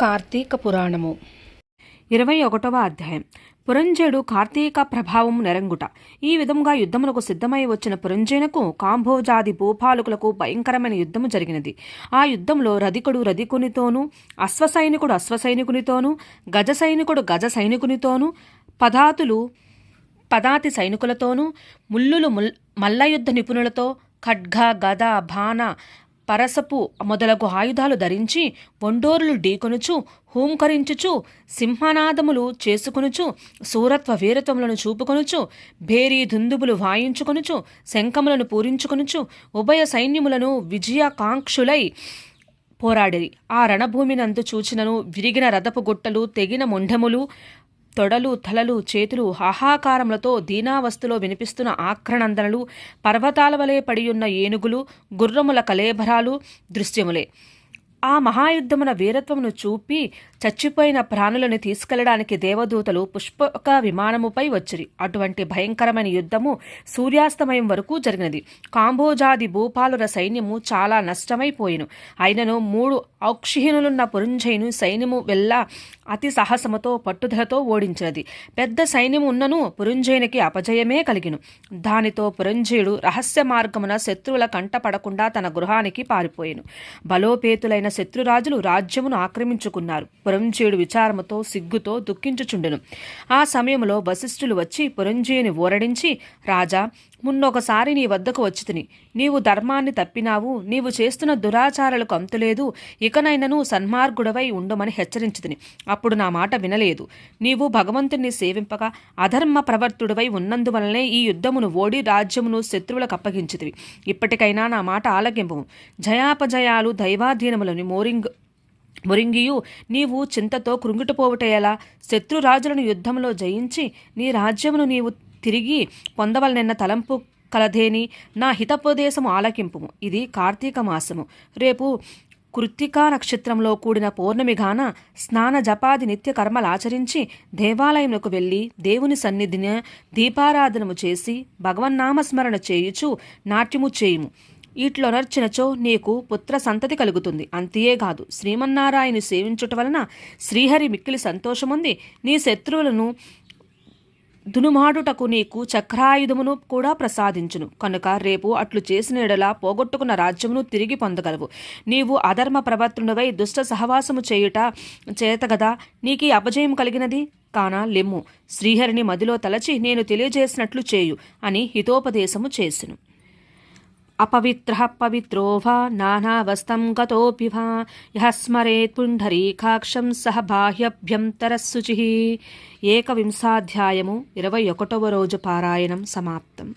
కార్తీక పురాణము 21వ అధ్యాయం. పురంజయుడు కార్తీక ప్రభావము నెరంగుట. ఈ విధముగా యుద్ధమునకు సిద్ధమై వచ్చిన పురంజయునకు కాంభోజాది భూపాలకులకు భయంకరమైన యుద్ధము జరిగినది. ఆ యుద్ధంలో రధికుడు రధికునితోనూ, అశ్వసైనికుడు అశ్వసైనికునితోనూ, గజ సైనికుడు గజ సైనికునితోనూ, పదాతి సైనికులతోనూ, ముల్లులు మల్లయుద్ధ నిపుణులతో, ఖడ్గ గద బాణ పరసపు మొదలగు ఆయుధాలు ధరించి ఒండోరులు ఢీకొనుచు, హూంకరించుచు, సింహనాదములు చేసుకొనుచు, సూరత్వ వీరత్వములను చూపుకొనుచు, భేరీ దుందుబులు వాయించుకొనుచు, శంఖములను పూరించుకొనుచు, ఉభయ సైన్యములను విజయకాంక్షులై పోరాడిరి. ఆ రణభూమినందు చూచినను విరిగిన రథపు గుట్టలు, తెగిన మొండెములు, తొడలు, తలలు, చేతులు హాహాకారములతో దీనావస్థలో వినిపిస్తున్న ఆక్రణందనలు, పర్వతాల వలె పడియున్న ఏనుగులు, గుర్రముల కలేభరాలు దృశ్యములే. ఆ మహాయుద్ధమున వీరత్వమును చూపి చచ్చిపోయిన ప్రాణులను తీసుకెళ్లడానికి దేవదూతలు పుష్పక విమానముపై వచ్చిరి. అటువంటి భయంకరమైన యుద్ధము సూర్యాస్తమయం వరకు జరిగినది. కాంభోజాది భూపాలుర సైన్యము చాలా నష్టమైపోయిను. అయినను 3 ఔక్షహీనులున్న పురంజయుని సైన్యము వెళ్ళ అతి సాహసముతో పట్టుదలతో ఓడించినది. పెద్ద సైన్యము ఉన్నను పురంజయునికి అపజయమే కలిగిను. దానితో పురంజయుడు రహస్య మార్గమున శత్రువుల కంట పడకుండా తన గృహానికి పారిపోయెను. బలోపేతులైన శత్రురాజులు రాజ్యమును ఆక్రమించుకున్నారు. పురంజయుడు విచారముతో సిగ్గుతో దుఃఖించుచుండెను. ఆ సమయంలో వశిష్ఠులు వచ్చి పురంజయుని ఊరడించి, రాజా, మున్నొకసారి నీ వద్దకు వచ్చితిని. నీవు ధర్మాన్ని తప్పినావు. నీవు చేస్తున్న దురాచారాలకు అంతులేదు. ఇకనైనను సన్మార్గుడవై ఉండమని హెచ్చరించితిని. అప్పుడు నా మాట వినలేదు. నీవు భగవంతుని సేవింపక అధర్మ ప్రవర్తుడివై ఉన్నందువలనే ఈ యుద్ధమును ఓడి రాజ్యమును శత్రువులకు అప్పగించితివి. ఇప్పటికైనా నా మాట ఆలకింపు. జయాపజయాలు దైవాధీనములని మొరింగియు నీవు చింతతో కృంగిటిపోవుటేలా? శత్రురాజులను యుద్ధంలో జయించి నీ రాజ్యమును నీవు తిరిగి పొందవలనన్న తలంపు కలదేని? నా హితోపదేశము ఆలకింపుము. ఇది కార్తీక మాసము. రేపు కృత్తికా నక్షత్రంలో కూడిన పౌర్ణమిగాన స్నాన జపాది నిత్య కర్మలాచరించి దేవాలయమునకు వెళ్ళి దేవుని సన్నిధిని దీపారాధనము చేసి భగవన్నామస్మరణ చేయుచు నాట్యము చేయుము. ఇట్లొనర్చినచో నీకు పుత్ర సంతతి కలుగుతుంది. అంతేకాదు, శ్రీమన్నారాయణు సేవించుట వలన శ్రీహరి మిక్కిలి సంతోషముంది నీ శత్రువులను దునుమాడుటకు నీకు చక్రాయుధమును కూడా ప్రసాదించును. కనుక రేపు అట్లు చేసిన ఎడల పోగొట్టుకున్న రాజ్యమును తిరిగి పొందగలవు. నీవు అధర్మ ప్రవర్తనుడవై దుష్ట సహవాసము చేతగదా నీకీ అపజయం కలిగినది. కాన లెమ్ము, శ్రీహరిని మదిలో తలచి నేను తెలియజేసినట్లు చేయు అని హితోపదేశము చేసెను. అపవిత్రః పవిత్రో వా నానావస్థం గతోపి వా యః స్మరేత్ పుండరీకాక్షం సహ బాహ్యభ్యంతరశుచిః. 21వ రోజు పారాయణం సమాప్తం.